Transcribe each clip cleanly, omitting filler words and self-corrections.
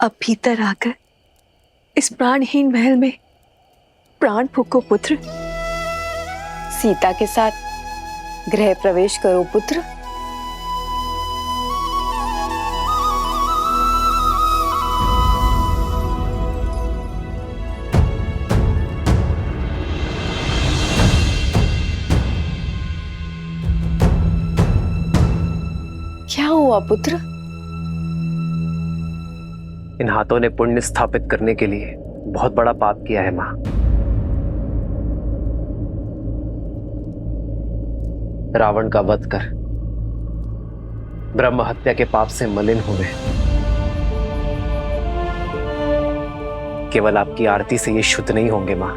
अब भीतर आकर इस प्राणहीन महल में प्राण फूको पुत्र। सीता के साथ गृह प्रवेश करो पुत्र। क्या हुआ पुत्र? इन हाथों ने पुण्य स्थापित करने के लिए बहुत बड़ा पाप किया है मां। रावण का वध कर ब्रह्म हत्या के पाप से मलिन हुए। केवल आपकी आरती से ये शुद्ध नहीं होंगे मां।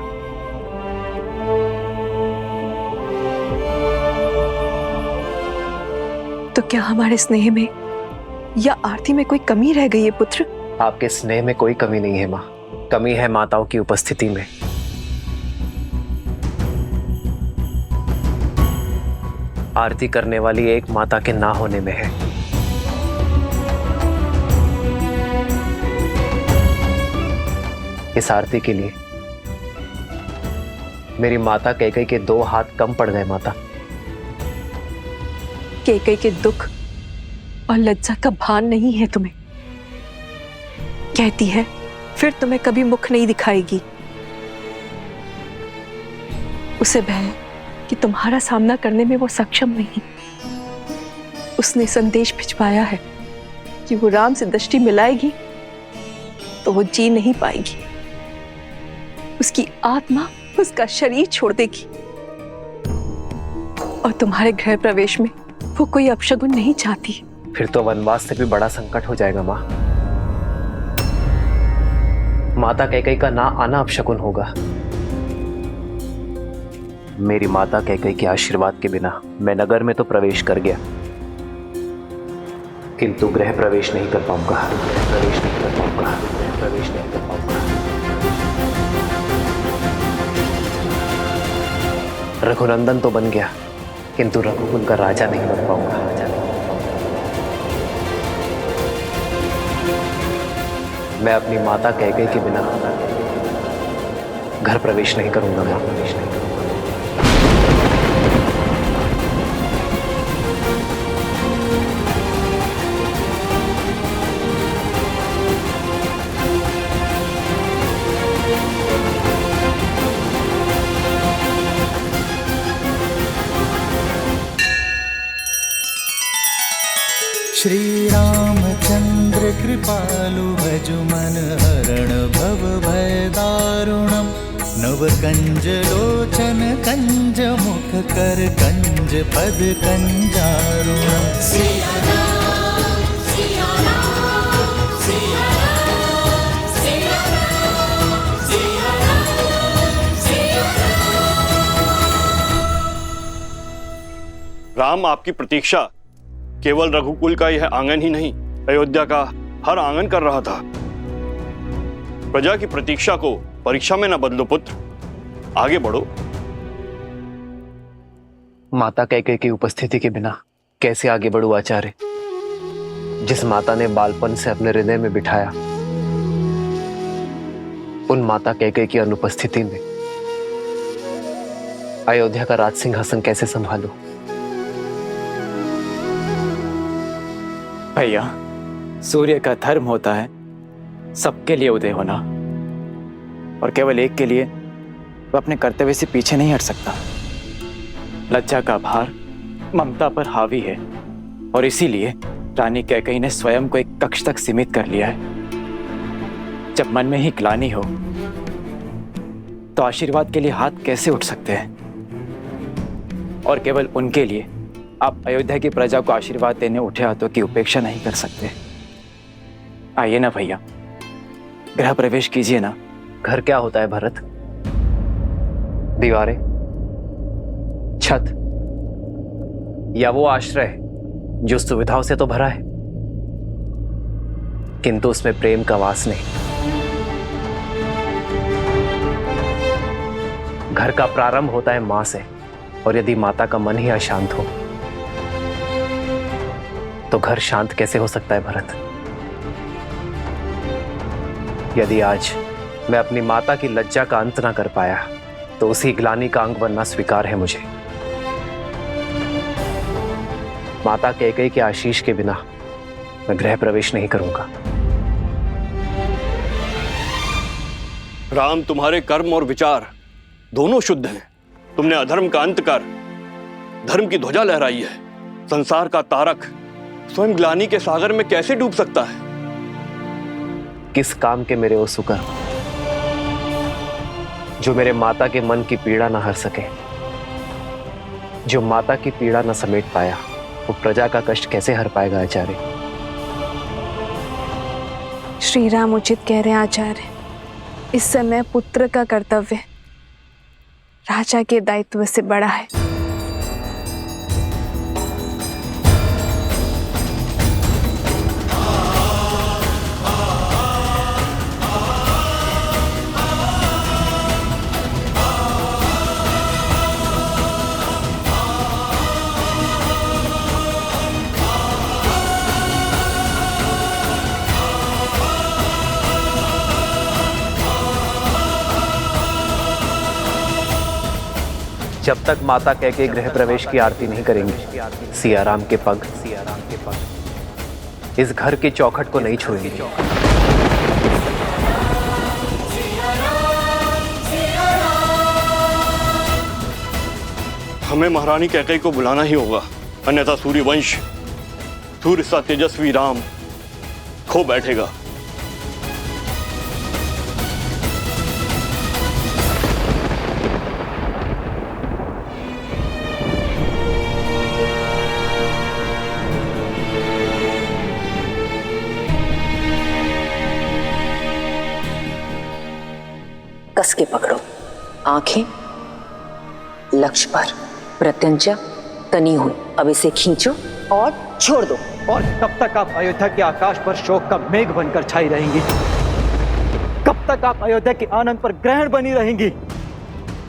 तो क्या हमारे स्नेह में या आरती में कोई कमी रह गई है पुत्र? आपके स्नेह में कोई कमी नहीं है मां, कमी है माताओं की उपस्थिति में। आरती करने वाली एक माता के ना होने में है। इस आरती के लिए मेरी माता कैकेयी के 2 हाथ कम पड़ गए माता। कैकेयी के दुख और लज्जा का भान नहीं है तुम्हें। कहती है फिर तुम्हें कभी मुख नहीं दिखाएगी। उसे भय है कि तुम्हारा सामना करने में वो सक्षम नहीं। उसने संदेश भिजवाया है कि वो राम से दृष्टि मिलाएगी तो वो जी नहीं पाएगी। उसकी आत्मा उसका शरीर छोड़ देगी और तुम्हारे गृह प्रवेश में वो कोई अपशगुन नहीं चाहती। फिर तो वनवास से भी बड़ा संकट हो जाएगा मां। माता कैकेयी का ना आना अपशकुन होगा। मेरी माता कैकेयी के आशीर्वाद के बिना मैं नगर में तो प्रवेश कर गया, किंतु गृह प्रवेश नहीं कर पाऊंगा। प्रवेश नहीं कर पाऊंगा। प्रवेश नहीं कर पाऊंगा। रघुनंदन तो बन गया, किंतु रघुकुल का राजा नहीं बन पाऊंगा। मैं अपनी माता कैकेयी के बिना घर प्रवेश नहीं करूंगा। मैं प्रवेश नहीं करूंगा। श्री रामचंद्र कृपालु भजु मन हरण भव भय दारुणम। नव कंज लोचन कंज मुख कर कंज पद कंजारुणम। सिया राम, सिया राम, सिया राम, सिया राम, सिया राम, सिया राम। राम आपकी प्रतीक्षा केवल रघुकुल का यह आंगन ही नहीं, अयोध्या का हर आंगन कर रहा था। प्रजा की प्रतीक्षा को परीक्षा में न बदलो पुत्र, आगे बढ़ो। माता कैकेयी की उपस्थिति के बिना कैसे आगे बढ़ूं आचार्य? जिस माता ने बालपन से अपने हृदय में बिठाया, उन माता कैकेयी की अनुपस्थिति में अयोध्या का राज सिंहासन कैसे संभालूं? भैया, सूर्य का धर्म होता है सबके लिए उदय होना, और केवल एक के लिए वह अपने कर्तव्य से पीछे नहीं हट सकता। लज्जा का भार ममता पर हावी है, और इसीलिए रानी कैकेयी ने स्वयं को एक कक्ष तक सीमित कर लिया है। जब मन में ही ग्लानि हो तो आशीर्वाद के लिए हाथ कैसे उठ सकते हैं? और केवल उनके लिए आप अयोध्या की प्रजा को आशीर्वाद देने उठे हाथों की उपेक्षा नहीं कर सकते। आइए ना भैया, गृह प्रवेश कीजिए ना। घर क्या होता है भरत? दीवारें, छत, या वो आश्रय जो सुविधाओं से तो भरा है किंतु उसमें प्रेम का वास नहीं। घर का प्रारंभ होता है मां से, और यदि माता का मन ही अशांत हो तो घर शांत कैसे हो सकता है भरत? यदि आज मैं अपनी माता की लज्जा का अंत ना कर पाया तो उसी ग्लानि का अंग बनना स्वीकार है मुझे। माता कैकेयी के आशीष के बिना मैं गृह प्रवेश नहीं करूंगा। राम, तुम्हारे कर्म और विचार दोनों शुद्ध हैं। तुमने अधर्म का अंत कर धर्म की ध्वजा लहराई है। संसार का तारक स्वयं ग्लानि के सागर में कैसे डूब सकता है? किस काम के मेरे वो सुकर जो मेरे माता के मन की पीड़ा न हर सके? जो माता की पीड़ा न समेट पाया वो प्रजा का कष्ट कैसे हर पाएगा आचार्य? श्री राम उचित कह रहे हैं आचार्य। इस समय पुत्र का कर्तव्य राजा के दायित्व से बड़ा है। जब तक माता कैकेयी गृह प्रवेश की आरती नहीं करेंगी, सियाराम के पग इस घर की चौखट को नहीं छोड़ेंगे। हमें महारानी कैकेयी को बुलाना ही होगा, अन्यथा सूर्यवंश, सूर्य सा तेजस्वी राम खो बैठेगा। कस के पकड़ो, आंखें लक्ष्य पर, प्रत्यंचा तनी हुई। अब इसे खींचो और छोड़ दो। और कब तक आप अयोध्या के आकाश पर शोक का मेघ बनकर छाई रहेंगी? कब तक आप अयोध्या के आनंद पर ग्रहण बनी रहेंगी?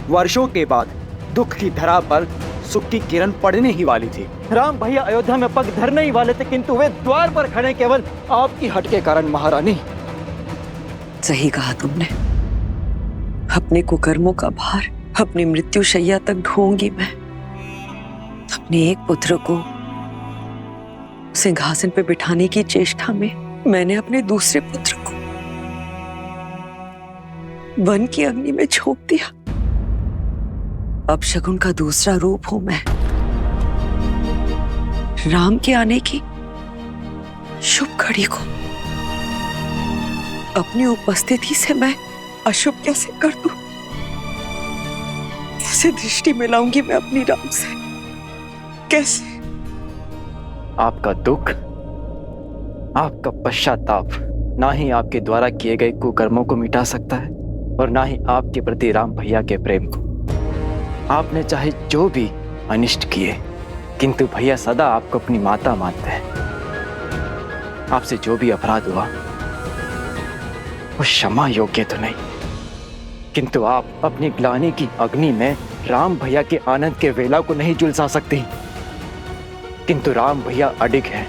वर्षों के बाद दुख की धरा पर सुख की किरण पड़ने ही वाली थी। राम भैया अयोध्या में पग धरने ही वाले थे, किंतु वे द्वार पर खड़े केवल आपकी हट के कारण। महारानी, सही कहा तुमने। अपने कुकर्मों का भार अपनी मृत्यु शैया तक ढोऊंगी मैं। अपने एक पुत्र को सिंहासन पे बिठाने की चेष्टा में मैंने अपने दूसरे पुत्र को वन की अग्नि में झोंक दिया। अब शकुन का दूसरा रूप हूं मैं। राम के आने की शुभ घड़ी को अपनी उपस्थिति से मैं अशुभ कैसे कर दूं? कैसे दृष्टि मिलाऊंगी मैं अपनी राम से? कैसे? आपका दुख, आपका पश्चाताप ना ही आपके द्वारा किए गए कुकर्मों को मिटा सकता है और ना ही आपके प्रति राम भैया के प्रेम को। आपने चाहे जो भी अनिष्ट किए, किंतु भैया सदा आपको अपनी माता मानते हैं। आपसे जो भी अपराध हुआ वो क्षमा योग्य तो नहीं, किंतु आप अपनी ग्लानि की अग्नि में राम भैया के आनंद के वेला को नहीं झुलसा सकती। किंतु राम भैया अडिग हैं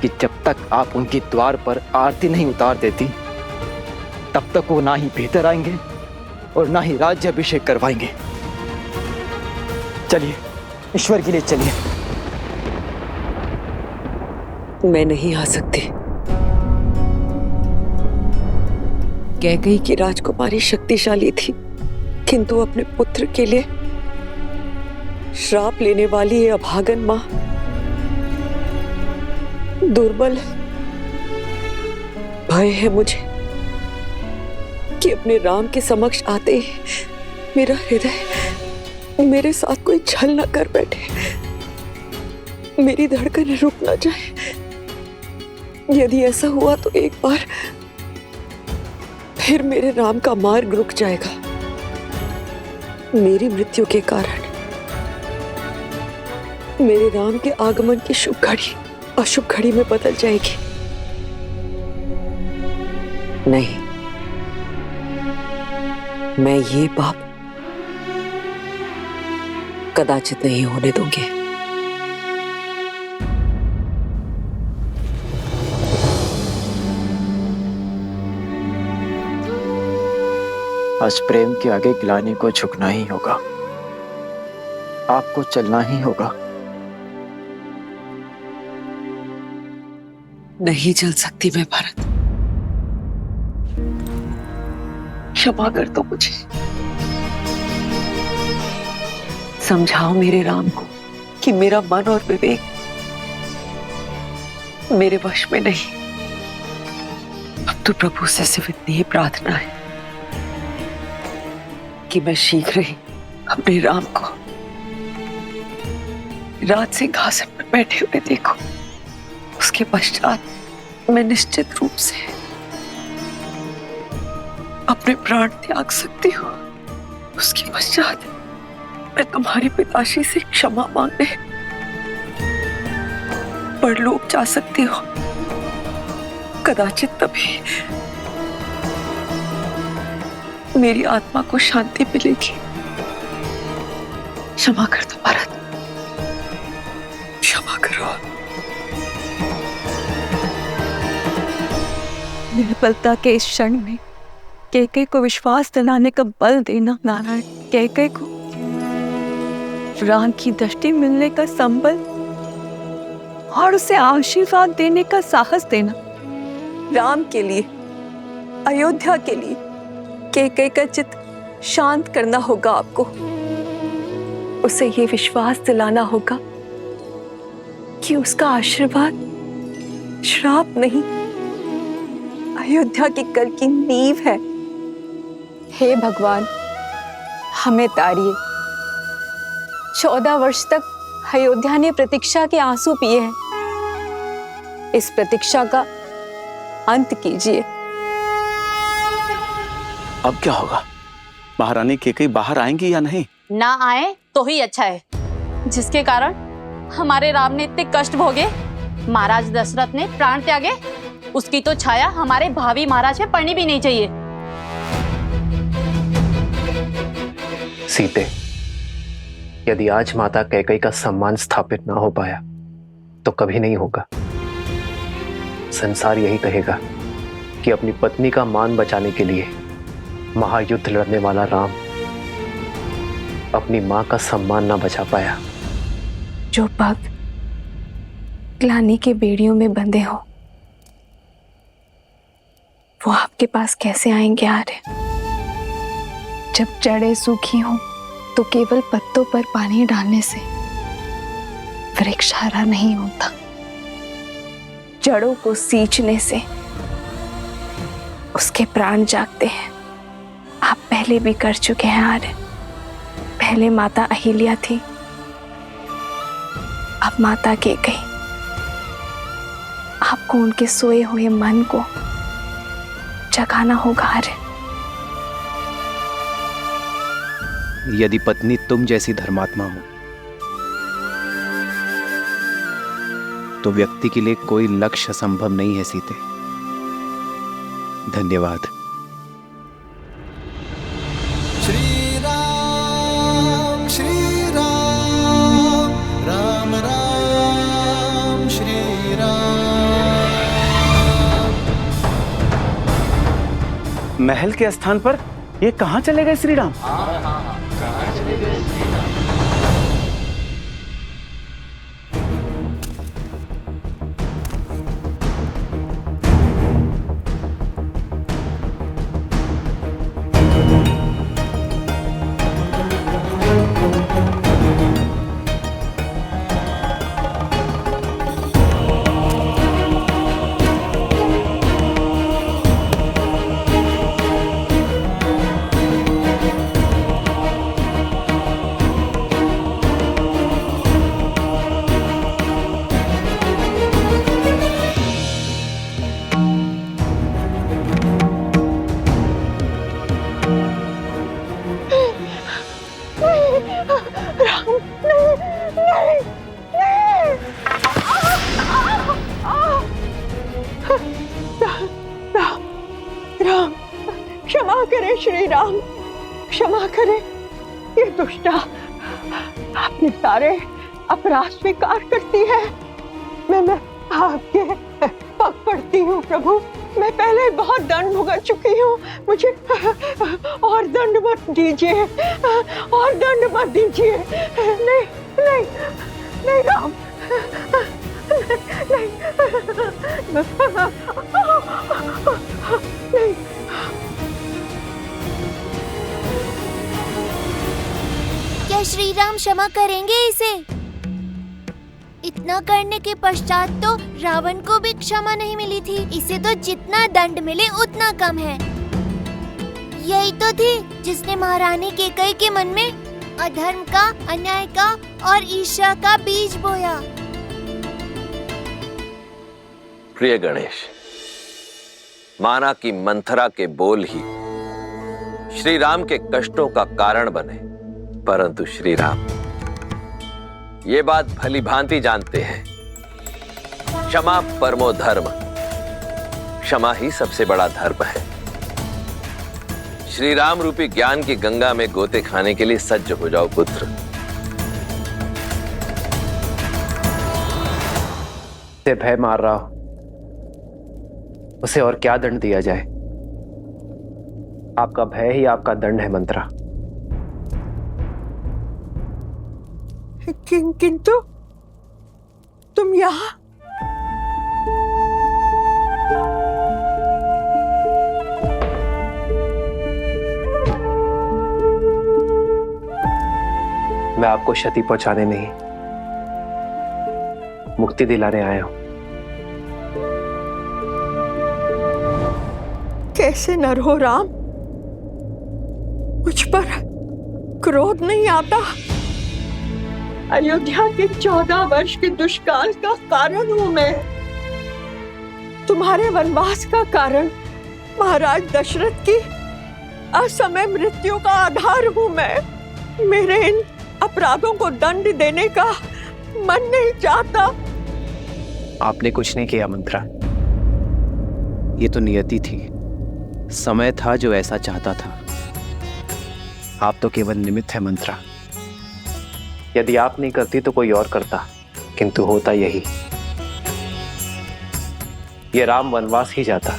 कि जब तक आप उनके द्वार पर आरती नहीं उतार देती, तब तक वो ना ही भीतर आएंगे और ना ही राज्याभिषेक करवाएंगे। चलिए, ईश्वर के लिए चलिए। मैं नहीं आ सकती। कैकेयी की राजकुमारी शक्तिशाली थी, किंतु अपने पुत्र के लिए श्राप लेने वाली ये अभागन मां दुर्बल है। भय है मुझे कि अपने राम के समक्ष आते ही मेरा हृदय मेरे साथ कोई छल न कर बैठे, मेरी धड़कन रुक न जाए। यदि ऐसा हुआ तो एक बार फिर मेरे राम का मार्ग रुक जाएगा। मेरी मृत्यु के कारण मेरे राम के आगमन की शुभ घड़ी अशुभ घड़ी में बदल जाएगी। नहीं, मैं ये पाप कदाचित नहीं होने दूंगी। आज प्रेम के आगे ग्लानि को झुकना ही होगा, आपको चलना ही होगा। नहीं चल सकती मैं भरत, क्षमा कर दो मुझे। समझाओ मेरे राम को कि मेरा मन और विवेक मेरे वश में नहीं। अब तो प्रभु से सिर्फ इतनी ही प्रार्थना है कि मैं शीघ्र ही अपने राम को रात सिंहासन पर बैठे हुए देखूं। उसके पश्चात मैं निश्चित रूप से अपने प्राण त्याग सकती हूँ। उसके पश्चात मैं तुम्हारे पिताश्री से क्षमा मांगने परलोक जा सकती हूँ। कदाचित तभी मेरी आत्मा को शांति मिलेगी। क्षमा कर दो भरत, क्षमा करो। निर्बलता के इस क्षण में कैकेयी को विश्वास दिलाने का बल देना नारायण, कैकेयी को राम की दृष्टि मिलने का संबल और उसे आशीर्वाद देने का साहस देना। राम के लिए, अयोध्या के लिए कैकेयी का चित्त शांत करना होगा आपको। उसे ये विश्वास दिलाना होगा कि उसका आशीर्वाद श्राप नहीं, अयोध्या की कल की नींव है। हे भगवान, हमें तारिए। 14 वर्ष तक अयोध्या ने प्रतीक्षा के आंसू पिए हैं। इस प्रतीक्षा का अंत कीजिए। अब क्या होगा? महारानी कैकेयी बाहर आएंगी या नहीं? ना आए तो ही अच्छा है, जिसके कारण हमारे राम ने इतने कष्ट भोगे, महाराज दशरथ ने प्राण त्यागे, उसकी तो छाया हमारे भावी महाराज पे पड़नी भी नहीं चाहिए। सीते, यदि आज माता कैकेयी का सम्मान स्थापित ना हो पाया तो कभी नहीं होगा। संसार यही कहेगा कि अपनी पत्नी का मान बचाने के लिए महायुद्ध लड़ने वाला राम अपनी मां का सम्मान ना बचा पाया। जो भक्त ग्लानि के बेड़ियों में बंधे हो, वो आपके पास कैसे आएंगे आर्य? जब जड़ें सूखी हों तो केवल पत्तों पर पानी डालने से वृक्ष हरा नहीं होता। जड़ों को सींचने से उसके प्राण जागते हैं। आप पहले भी कर चुके हैं आर्य। पहले माता अहिल्या थी, अब माता कैकेयी। आपको उनके सोए हुए मन को जगाना होगा आर्य। यदि पत्नी तुम जैसी धर्मात्मा हो तो व्यक्ति के लिए कोई लक्ष्य असंभव नहीं है सीते। धन्यवाद। श्री राम राम राम श्री राम। महल के स्थान पर ये कहाँ चले गए श्री राम? राम, क्षमा करें श्री राम, क्षमा करें। ये दुष्टा अपने सारे अपराध स्वीकार करती है। मैं आपके पग पड़ती हूँ प्रभु, मैं पहले बहुत दंड भुगत चुकी हूँ, मुझे और दंड मत दीजिए, और दंड मत दीजिए। नहीं नहीं नहीं राम, नहीं नहीं। क्या श्री राम क्षमा करेंगे इसे? इतना करने के पश्चात तो रावण को भी क्षमा नहीं मिली थी। इसे तो जितना दंड मिले उतना कम है। यही तो थी जिसने महारानी कैकेयी के मन में अधर्म का, अन्याय का और ईर्ष्या का बीज बोया। प्रिय गणेश, माना कि मंथरा के बोल ही श्री राम के कष्टों का कारण बने, परंतु श्री राम ये बात भली भांति जानते हैं, क्षमा परमो धर्म, क्षमा ही सबसे बड़ा धर्म है। श्री राम रूपी ज्ञान की गंगा में गोते खाने के लिए सज्ज हो जाओ पुत्र। उसे भय मार रहा हो, उसे और क्या दंड दिया जाए? आपका भय ही आपका दंड है मंत्रा। किंतु तुम यहाँ? मैं आपको क्षति पहुंचाने नहीं, मुक्ति दिलाने आया हूं। कैसे नर हो राम, मुझ पर क्रोध नहीं आता? अयोध्या के 14 वर्ष के दुष्काल का कारण हूं मैं। तुम्हारे वनवास का कारण महाराज दशरथ की असमय मृत्यु का आधार हूं मैं। मेरे इन अपराधों को दंड देने का मन नहीं चाहता। आपने कुछ नहीं किया मंत्रा, ये तो नियति थी, समय था जो ऐसा चाहता था। आप तो केवल निमित्त है मंत्रा। यदि आप नहीं करती तो कोई और करता, किंतु होता यही, ये राम वनवास ही जाता।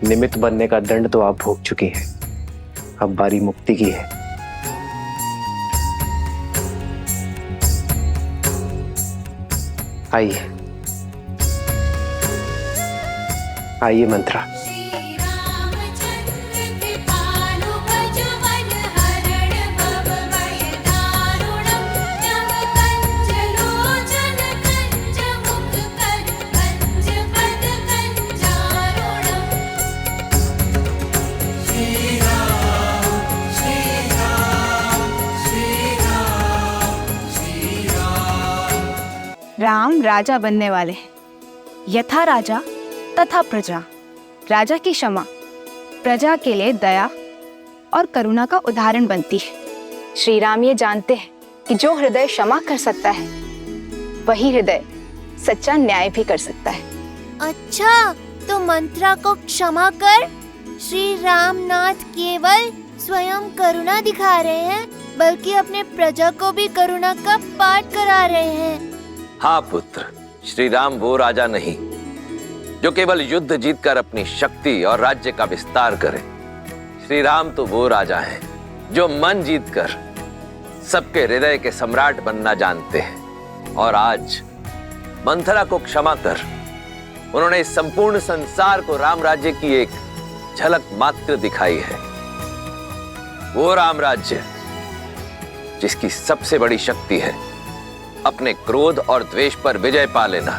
निमित्त बनने का दंड तो आप भोग चुकी हैं, अब बारी मुक्ति की है। आइए आइए मंत्रा। राम राजा बनने वाले हैं, यथा राजा तथा प्रजा। राजा की क्षमा प्रजा के लिए दया और करुणा का उदाहरण बनती है। श्री राम ये जानते हैं कि जो हृदय क्षमा कर सकता है वही हृदय सच्चा न्याय भी कर सकता है। अच्छा, तो मंत्रा को क्षमा कर श्री रामनाथ केवल स्वयं करुणा दिखा रहे हैं, बल्कि अपने प्रजा को भी करुणा का पाठ करा रहे हैं। हाँ पुत्र, श्री राम वो राजा नहीं जो केवल युद्ध जीतकर अपनी शक्ति और राज्य का विस्तार करे। श्री राम तो वो राजा हैं जो मन जीतकर सबके हृदय के सम्राट बनना जानते हैं। और आज मंथरा को क्षमा कर उन्होंने इस संपूर्ण संसार को राम राज्य की एक झलक मात्र दिखाई है। वो राम राज्य जिसकी सबसे बड़ी शक्ति है अपने क्रोध और द्वेष पर विजय पा लेना।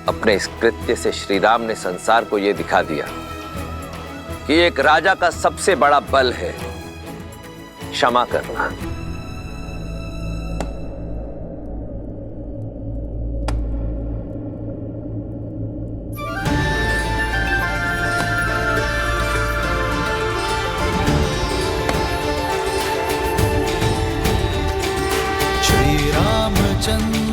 अपने इस कृत्य से श्री राम ने संसार को यह दिखा दिया कि एक राजा का सबसे बड़ा बल है क्षमा करना। श्री रामचंद्र